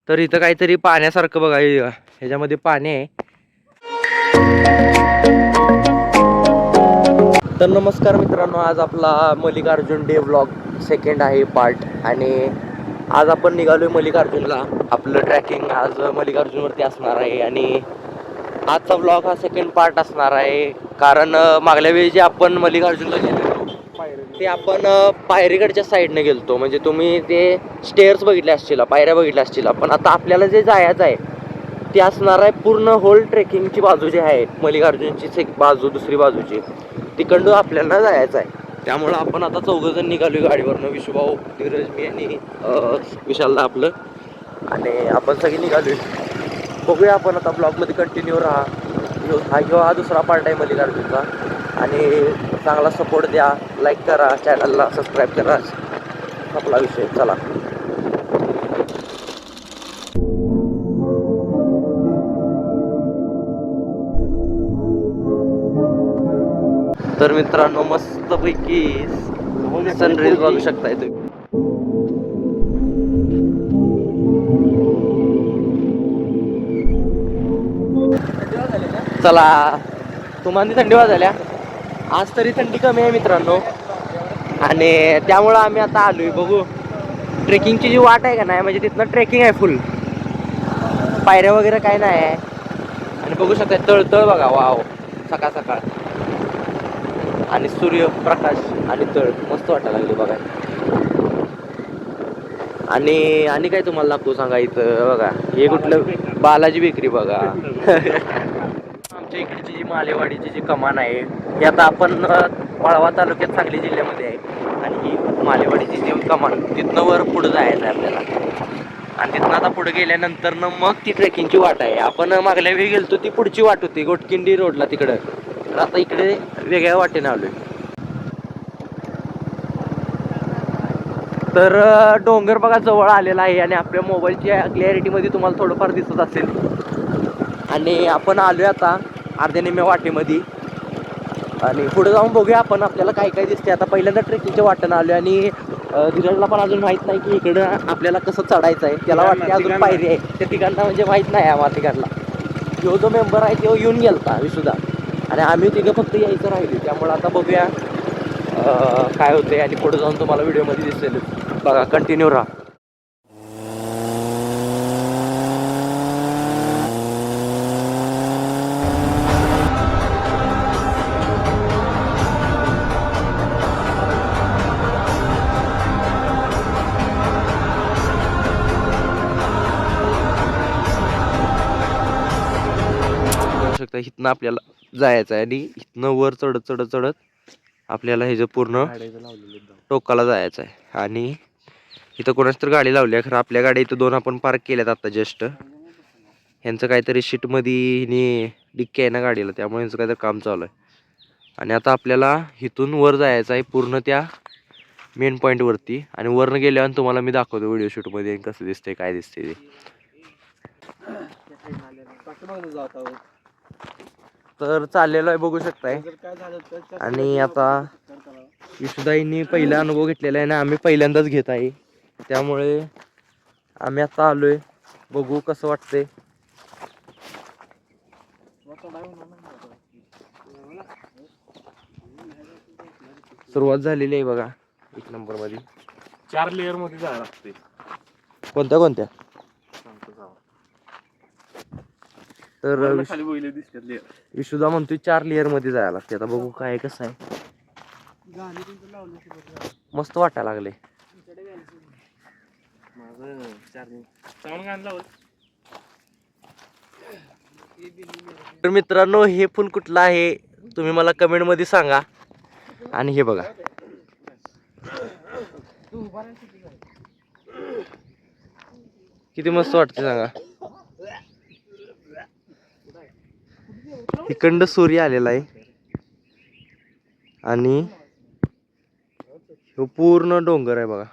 तर इथं काहीतरी पाण्यासारखं बघा, ह्याच्यामध्ये पाणी आहे. तर नमस्कार मित्रांनो, आज आपला मल्लिकार्जुन डे व्लॉग सेकंड आहे पार्ट. आणि आज आपण निघालोय मल्लिकार्जुनला. आपलं ट्रॅकिंग आज मल्लिकार्जुनवरती असणार आहे आणि आजचा व्लॉग हा सेकंड पार्ट असणार आहे. कारण मागल्या वेळी जे आपण मल्लिकार्जुनला गेलेलो ते आपण पायरीकडच्या साईडने गेलतो. म्हणजे तुम्ही ते स्टेअर्स बघितले असतील, पायऱ्या बघितल्या असतील. पण आता आपल्याला जे जायचं आहे ते असणार आहे पूर्ण होल ट्रेकिंगची बाजू जी आहे मल्लिकार्जुनची बाजू, दुसरी बाजूची तिकडून आपल्याला जायचं आहे. त्यामुळं आपण आता चौघजण निघालोय गाडीवरनं, विशुभाऊ, धीरज, मी आणि विशालला आपलं. आणि आपण सगळे निघालोय. बघूया आपण आता ब्लॉगमध्ये कंटिन्यू राहा. हा दुसरा पार्ट आहे मल्लिकार्जुनचा. आणि चांगला सपोर्ट द्या, लाईक करा, चॅनलला सबस्क्राईब करा. आपला विषय चला. तर मित्रांनो, मस्तपैकी सनराईज बघू शकताय तुम्ही. चला, तुम्हाला थंडी वाजल्या. आज तरी थंडी कमी आहे मित्रांनो. आणि त्यामुळं आम्ही आता आलोय. बघू ट्रेकिंगची जी वाट आहे का नाही, म्हणजे तिथनं ट्रेकिंग आहे फुल, पायऱ्या वगैरे काय नाही आहे. आणि बघू शकता तळतळ बघा, वाव, सकाळ सकाळ आणि सूर्यप्रकाश आणि तळ मस्त वाटायला लागले बघा. आणि काय तुम्हाला लागतो सांगा, इथं बघा हे कुठलं बालाजी बेकरी बघा. आमच्या इकडची जी मालेवाडीची जी कमान आहे ही आता आपण वाळवा तालुक्यात, सांगली जिल्ह्यामध्ये आहे. आणि ही मालेवाडीची जी कमान तिथनं वर पुढं जायचं आहे आपल्याला. आणि तिथनं आता पुढे गेल्यानंतर मग ती ट्रेकिंगची वाट आहे. आपण मागल्या वेळी गेलतो ती पुढची वाट होती गोटकिंडी रोडला तिकडं. तर आता इकडे वेगळ्या वाटेने आलोय. तर डोंगर बघा जवळ आलेला आहे आणि आपल्या मोबाईलच्या क्लॅरिटीमध्ये तुम्हाला थोडंफार दिसत असेल. आणि आपण आलोय आता अर्ध्या निम्म्या वाटेमध्ये. आणि पुढे जाऊन बघूया आपण आपल्याला काय काय दिसते. आता पहिल्यांदा ट्रेकिंगच्या वाटेनं आलोय आणि धीरजला पण अजून माहित नाही की इकडं आपल्याला कसं चढायचं आहे. त्याला वाटते अजून पायरी आहे त्या ठिकाणला, म्हणजे माहित नाही आम्हाला ठिकाणला. जो जो मेंबर आहे तो येऊन गेलता विसुदा, आणि आम्ही तिघं फक्त यायचं राहिलो. त्यामुळे आता बघूया काय होतंय. आणि पुढे जाऊन तुम्हाला व्हिडिओमध्ये दिसेल बघा, कंटिन्यू राहा. शकता इथनं आपल्याला जायचं आहे आणि इथनं वर चढत चढत चढत आपल्याला हे जे पूर्ण टोकाला जायचं आहे. आणि इथं कोणाच तर गाडी लावली आहे. खरं आपल्या गाडी इथं दोन आपण पार्क केल्यात आता जस्ट. ह्यांचं काहीतरी शीटमध्ये डिक्की आहे ना गाडीला, त्यामुळे ह्यांचं काहीतरी काम चालू आहे. आणि आता आपल्याला इथून वर जायचं आहे पूर्ण त्या मेन पॉईंट वरती. आणि वरनं गेल्यावर तुम्हाला मी दाखवतो व्हिडिओ शूटमध्ये कसं दिसतंय, काय दिसतंय ते. तर चाललेलो आहे बघू शकताय. आणि आता विशुदाईंनी पहिला अनुभव घेतलेला आहे ना, आम्ही पहिल्यांदाच घेत आहे. त्यामुळे आम्ही आता आलोय, बघू कसं वाटतंय. सुरुवात झालेली आहे बघा 1 नंबर मध्ये. 4 लेअर मध्ये जायला लागते. कोणत्या कोणत्या? तर खाली बोलले दिसतात लेअर. विशुदा म्हणतोय 4 लेअर मध्ये जायला लागते. आता बघू काय कसं आहे. मस्त वाटायला लागले. तर मित्रांनो, हे फोन कुठला आहे तुम्ही मला कमेंट मध्ये सांगा. आणि हे बघा किती मस्त वाटते सांगा. इकडं सूर्य आलेला आहे आणि पूर्ण डोंगर आहे बघा.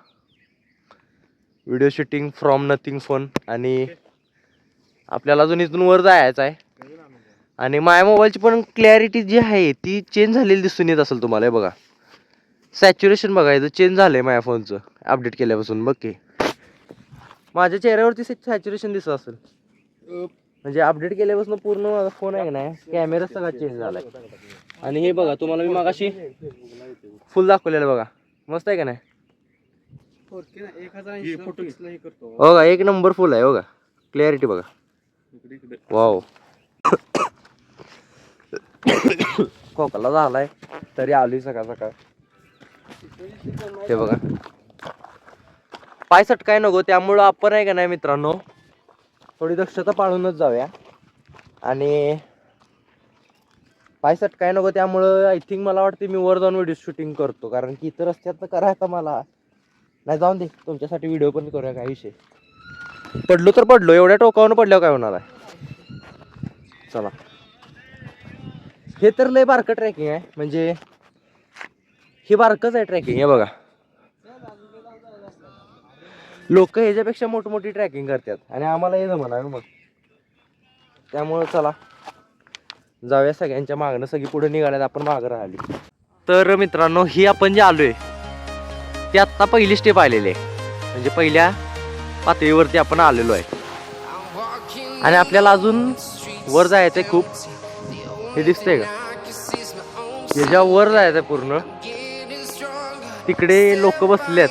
Video shooting from nothing phone. आणि आपल्याला अजून इथून वर जायचं आहे. आणि माझ्या मोबाईलची पण क्लॅरिटी जी आहे ती चेंज झालेली दिसून येत असेल तुम्हाला. बघा सॅच्युरेशन बघा, इथं चेंज झालंय माझ्या फोनचं अपडेट केल्यापासून. बघ की माझ्या चेहऱ्यावरती सॅच्युरेशन दिसत असेल. म्हणजे अपडेट केल्यापासून पूर्ण माझा फोन आहे का नाही कॅमेरा सगळा चेंज झालाय. आणि हे बघा तुम्हाला मी मगाशी फुल दाखवलेलं बघा, मस्त आहे का नाही. हो का, एक नंबर फुल आहे. हो का, क्लॅरिटी बघा. वाव. खोकला झालाय तरी आलोय सकाळ सकाळ. हे बघा पाय सटकाय नको, त्यामुळं आपण आहे का नाही मित्रांनो थोडी दक्षता पाळूनच जाऊया. आणि पाय सटकाय नको त्यामुळं आय थिंक मला वाटते मी वर जाऊन व्हिडिओ शूटिंग करतो, कारण की इतर रस्त्यात करायचं मला नाही. जाऊन दे, तुमच्यासाठी व्हिडिओ पण करूया, काय विषय. पडलो तर पडलो, एवढ्या टोकावून पडल्यावर काय होणार आहे. चला, हे तर लय बारकं ट्रेकिंग आहे. म्हणजे हे बारकंच आहे ट्रेकिंग. हे बघा लोक ह्याच्यापेक्षा मोठी ट्रॅकिंग करतात आणि आम्हाला हे जमणार मग. त्यामुळं चला जाऊया, सगळ्यांच्या मागणं सगळी पुढे निघाल्यात, आपण मागं राहिली. तर मित्रांनो ही आपण जे आलोय ती आत्ता पहिली स्टेप आलेली आहे. म्हणजे पहिल्या पातळीवरती आपण आलेलो आहे आणि आपल्याला अजून वर जायचंय खूप. हे दिसतंय का, ह्याच्या वर जायचंय पूर्ण. तिकडे लोक बसलेत,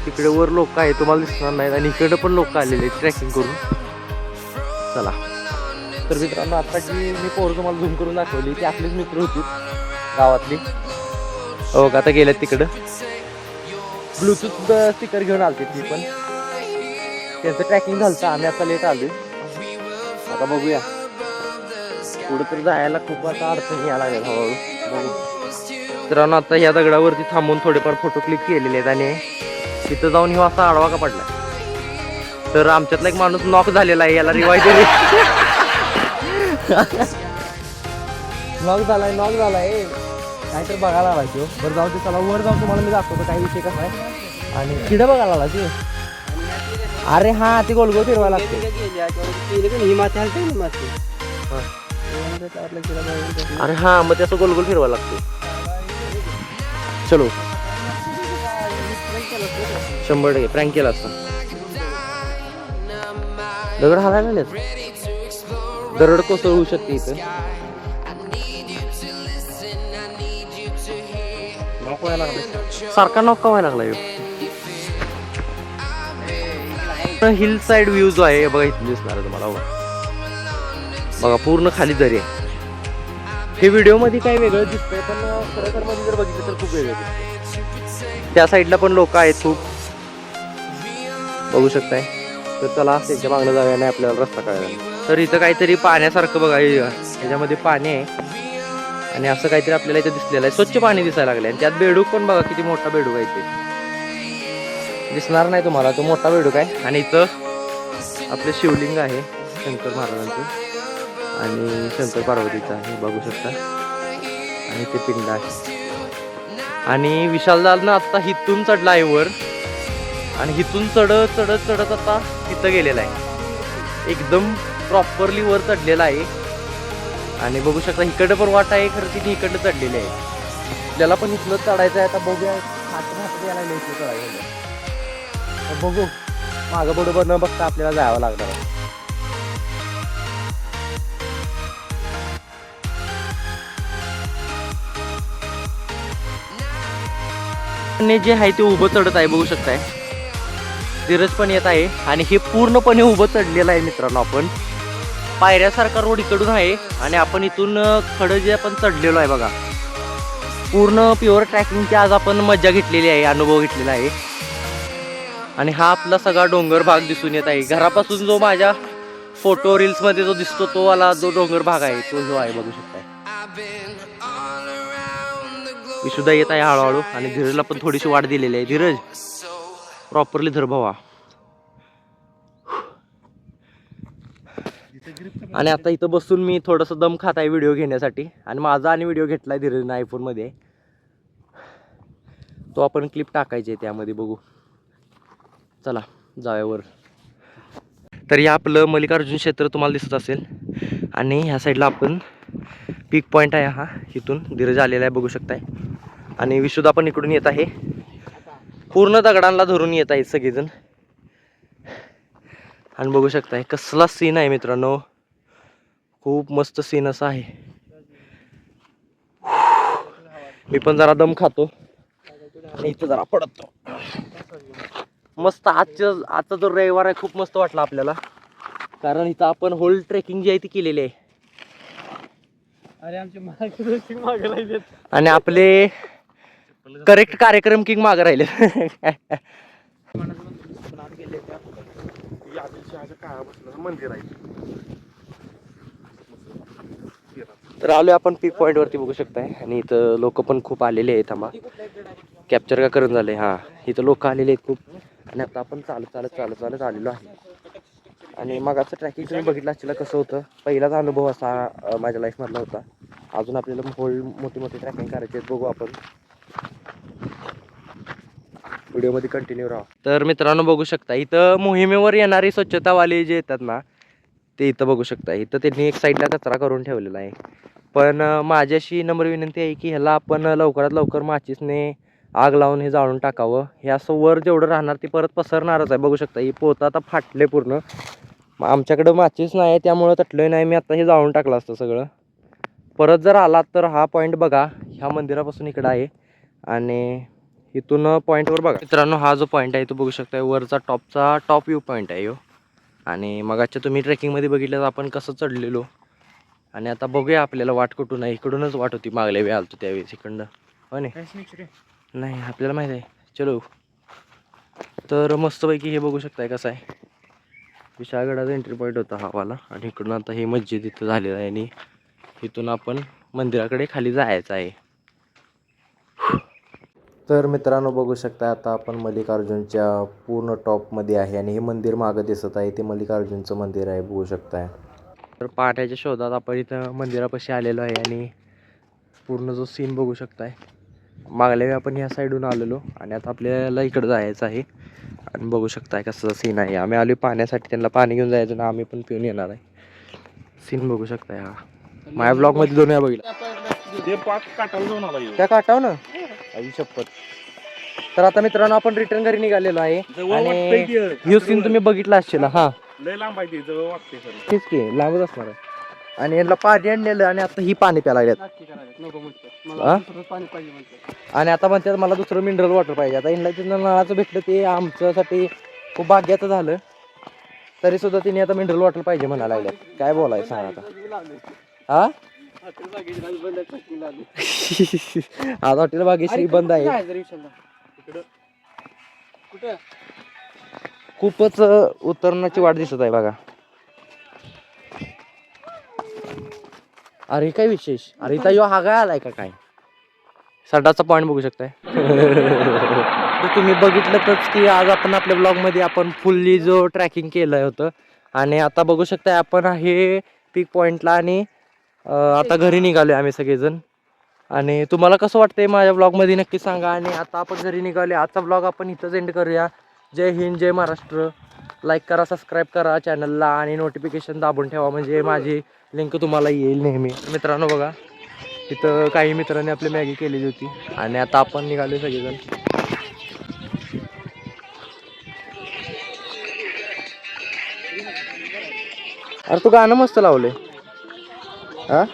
तिकडे वर लोक आहेत, तुम्हाला दिसणार नाहीत. आणि इकडे पण लोक आलेले ट्रेकिंग करून. चला तर मित्रांनो आता जी मी पोरं तुम्हाला झूम करून दाखवली ती आपलीच मित्र होती गावातली. हो का, आता गेल्यात तिकडं. ब्लूटूथ स्पीकर घेऊन आलते ती पण. त्यांचं ट्रॅकिंग झालं, आम्ही आता लेट आलोय. आता बघूया पुढे तर जायला खूप आता अडचणी यायला लागेल हळूहळू. बघू मित्रांनो आता ह्या दगडावरती थांबून थोडेफार फोटो क्लिक केलेले आहेत आणि तिथं जाऊन ह्यो असा आडवा का पडला. तर आमच्यातला एक माणूस नॉक झालेला आहे, याला रिवाईव दिली. नॉक झालाय काहीतरी बघायला आला तो. बरं जाऊ ते, चला वर जाऊन तुम्हाला मी दाखवतो काय विषय कसा आहे. आणि किडं बघायला आला ते. अरे हा ते गोलगोल फिरवायला लागते. अरे हा मग त्याचं गोलगोल फिरवायला लागते. चलो 100% प्रँक केला असता. दगड हालायला लागलेत, दरड कोसळू शकते इथं. सारखा नॉक का व्हायला लागला. हिल साइड व्ह्यू जो आहे बघा इथून दिसणार तुम्हाला. बघा पूर्ण खाली दरी आहे. हे व्हिडिओ मध्ये काही वेगळं दिसतंय पण खरोखर मध्ये जर बघितलं तर खूप वेगळं दिसतंय. त्या साईडला पण लोक आहेत खूप, बघू शकताय. तर चला त्यांच्या मागणं जाऊया, नाही आपल्याला रस्ता कळायला. तर इथं काहीतरी पाण्यासारखं बघा, ह्याच्यामध्ये पाणी आहे आणि असं काहीतरी आपल्याला इथं दिसलेलं आहे. स्वच्छ पाणी दिसायला लागले आणि त्यात बेडूक पण बघा, किती मोठा बेडूक आहे. ते दिसणार नाही तुम्हाला, तो मोठा बेडूक आहे. आणि इथं आपलं शिवलिंग आहे शंकर महाराजांचं आणि शंकर पार्वतीचं आहे, बघू शकता. आणि ते पिंड आहे. आणि विशाल दादा आता हिथून चढला आहे वर आणि हिथून चढत आता तिथं गेलेला आहे. एकदम प्रॉपरली वर चढलेला आहे. आणि बघू शकता इकडं पण वाट आहे, खरं तिने इकडं चढलेली आहे. आपल्याला पण इथलं चढायचं आहे. आता बघूया, यायला इथलं चढायचं. बघू मागं बरोबर न बघता आपल्याला जावं लागणार आहे. जे आहे ते उभं चढत आहे, बघू शकताय. धीरज पण येत आहे आणि हे पूर्णपणे उभं चढलेलं आहे मित्रांनो. आपण पायऱ्यासारखा रोड इकडून आहे आणि आपण इथून खडं जे आपण चढलेलो आहे बघा. पूर्ण प्युअर ट्रॅकिंगची आज आपण मजा घेतलेली आहे, अनुभव घेतलेला आहे. आणि हा आपला सगळा डोंगर भाग दिसून येत आहे. घरापासून जो माझ्या फोटो रील्स मध्ये जो दिसतो तो वाला जो डोंगर भाग आहे तो जो आहे, बघू शकताय. विशुद्धा येत आहे हळूहळू आणि धीरजला पण थोडीशी वाट दिलेली आहे. धीरज प्रॉपरली धर भावा. आणि आता इथं बसून मी थोडंसं दम खात आहे व्हिडिओ घेण्यासाठी. आणि माझा आणि व्हिडिओ घेतलाय धीरजने आयफोन मध्ये, तो आपण क्लिप टाकायची आहे त्यामध्ये, बघू. चला जाऊया वर. तर हे आपलं मल्लिकार्जुन क्षेत्र तुम्हाला दिसत असेल आणि ह्या साईडला आपण पीक पॉईंट आहे हा. इथून धीरज आलेला आहे, बघू शकताय. आणि विशुद्धा पण इकडून येत आहे. पूर्ण दगडांना धरून येत आहेत सगळेजण. आणि बघू शकताय कसला सीन आहे मित्रांनो, खूप मस्त सीन असा आहे. मी पण जरा दम खातो आणि इथं जरा पडतो. मस्त आजचा जो रविवार आहे खूप मस्त वाटला आपल्याला, कारण इथं आपण होल ट्रेकिंग जी आहे ती केलेली आहे. आणि आपले करेक्ट कार्यक्रम किंग मागे राहिले. आदिलशहाच्या काळापासून मंदिर आहे. तर आलोय आपण पीक पॉईंट वरती बघू शकताय. आणि इथं लोक पण खूप आलेले आहेत. थांबा कॅप्चर का करून झाले. हा इथं लोक आलेले आहेत खूप. आणि आता आपण चालत आलेलो आहे. आणि मग असं ट्रॅकिंग तुम्ही बघितलं असेल कसं होतं. पहिलाच अनुभव असा माझ्या लाईफ मधला होता. अजून आपल्याला मोठी ट्रॅकिंग करायची आहेत. बघू आपण व्हिडिओमध्ये कंटिन्यू राहा. तर मित्रांनो बघू शकता इथं मोहिमेवर येणारे स्वच्छतावाले जे येतात ना ते इथं बघू शकता. इथं त्यांनी एक साईडला कचरा करून ठेवलेला आहे. पण माझ्याशी नम्र विनंती आहे की ह्याला आपण लवकरात लवकर माचीसने आग लावून हे जाळून टाकावं. हे असं वर जेवढं राहणार ते परत पसरणारच आहे. बघू शकता ही पोतं आता फाटले पूर्ण. आमच्याकडं माचीस नाही त्यामुळं तटलं नाही. मी आता हे जाळून टाकलं असतं सगळं. परत जर आलात तर हा पॉईंट बघा, ह्या मंदिरापासून इकडं आहे आणि इथून पॉईंटवर बघा मित्रांनो. हा जो पॉईंट आहे तो बघू शकता वरचा टॉप व्ह्यू पॉईंट आहे. आणि मग अच्छा तुम्ही ट्रेकिंगमध्ये बघितलं तर आपण कसं चढलेलो. आणि आता बघूया आपल्याला वाट कुठून आहे. इकडूनच वाट होती मागल्या वेळी आलतो त्यावेळेस इकडनं. हो नाही आपल्याला माहिती आहे. चलो तर मस्तपैकी हे बघू शकताय कसं आहे. विशाळगडाचा एंट्री पॉईंट होता हा वाला. आणि इकडून आता हे मस्जिद इथं झालेलं आहे. आणि इथून आपण मंदिराकडे खाली जायचं आहे. तर मित्रांनो बघू शकता आता आपण मल्लिकार्जुनच्या पूर्ण टॉपमध्ये आहे. आणि हे मंदिर मागं दिसत आहे ते मल्लिकार्जुनचं मंदिर आहे बघू शकताय. तर पाण्याच्या शोधात आपण इथं मंदिरापाशी आलेलो आहे. आणि पूर्ण जो सीन बघू शकताय. मागल्या वेळी आपण ह्या साईडून आलेलो आणि आता आपल्याला इकडं जायचं आहे. आणि बघू शकताय कसं सीन आहे. आम्ही आलो पाण्यासाठी, त्यांना पाणी घेऊन जायचं ना आम्ही पण पिऊन येणार आहे. सीन बघू शकताय. हा माझ्या ब्लॉगमध्ये 2 वेळा बघितला. त्या काटाव ना आई शपथ. तर आता मित्रांनो आपण रिटर्न घरी निघालेलो आहे. आणि ही सीन तुम्ही बघितला असेल. हा लय लांब आहे ते, जवळ वाटते सर. तेच की लांबच असणार आहे. आणि यांना पाणी आणलेलं आणि आता ही पाणी प्यायला लागल्यात. आणि आता म्हणतात मला दुसरं मिनरल वॉटर पाहिजे. आता यांना तिथं नळाचं भेटलं ते आमच्यासाठी खूप भाग्याचं झालं. तरी सुद्धा तिने आता मिनरल वॉटर पाहिजे म्हणायला लागल्यात. काय बोलायचं सांग आता. हा आज हॉटेल भाग्यश्री बंद आहे. खूपच उतरण्याची वाट दिसत आहे बघा. अरे काय विशेष. अरे इथं यो हा काय आलाय का काय. सडाचा पॉईंट बघू शकताय. तर तुम्ही बघितलंच की आज आपण आपल्या ब्लॉगमध्ये आपण फुल्ली जो ट्रॅकिंग केलं होतं. आणि आता बघू शकताय आपण आहे पीक पॉईंटला. आणि आता घरी निघालो आम्ही सगळेजण. आणि तुम्हाला कसं वाटतंय माझ्या ब्लॉगमध्ये नक्की सांगा. आणि आता आपण घरी निघाले. आजचा ब्लॉग आपण इथंच एंड करूया. जय हिंद जय महाराष्ट्र. लाईक करा, सबस्क्राईब करा चॅनलला आणि नोटिफिकेशन दाबून ठेवा म्हणजे माझी लिंक तुम्हाला येईल नेहमी. मित्रांनो बघा इथं काही मित्रांनी आपली मॅगी केलेली होती. आणि आता आपण निघालो सगळेजण. अरे तू गाणं मस्त लावले. हा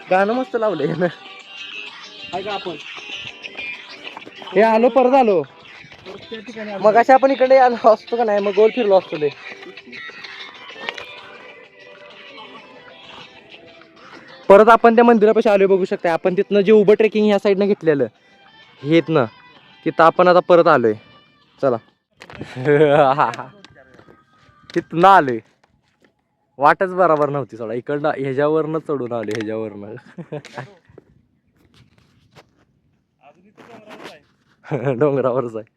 गाणं मस्त लावले ना. आपण हे आलो परत आलो. मग अशा आपण इकडे आलो असतो का नाही मग गोल फिरलो असतो ते. परत आपण त्या मंदिरापाशी आलो बघू शकता. आपण तिथनं जे उभं ट्रेकिंग ह्या साईडनं घेतलेलं हे इथनं तिथं आपण आता परत आलोय. चला तिथनं आलोय. वाटच बरोबर नव्हती सोडा. इकडनं ह्याच्यावरनं चढून आलो ह्याच्यावरनं. डोंगरावरच आहे.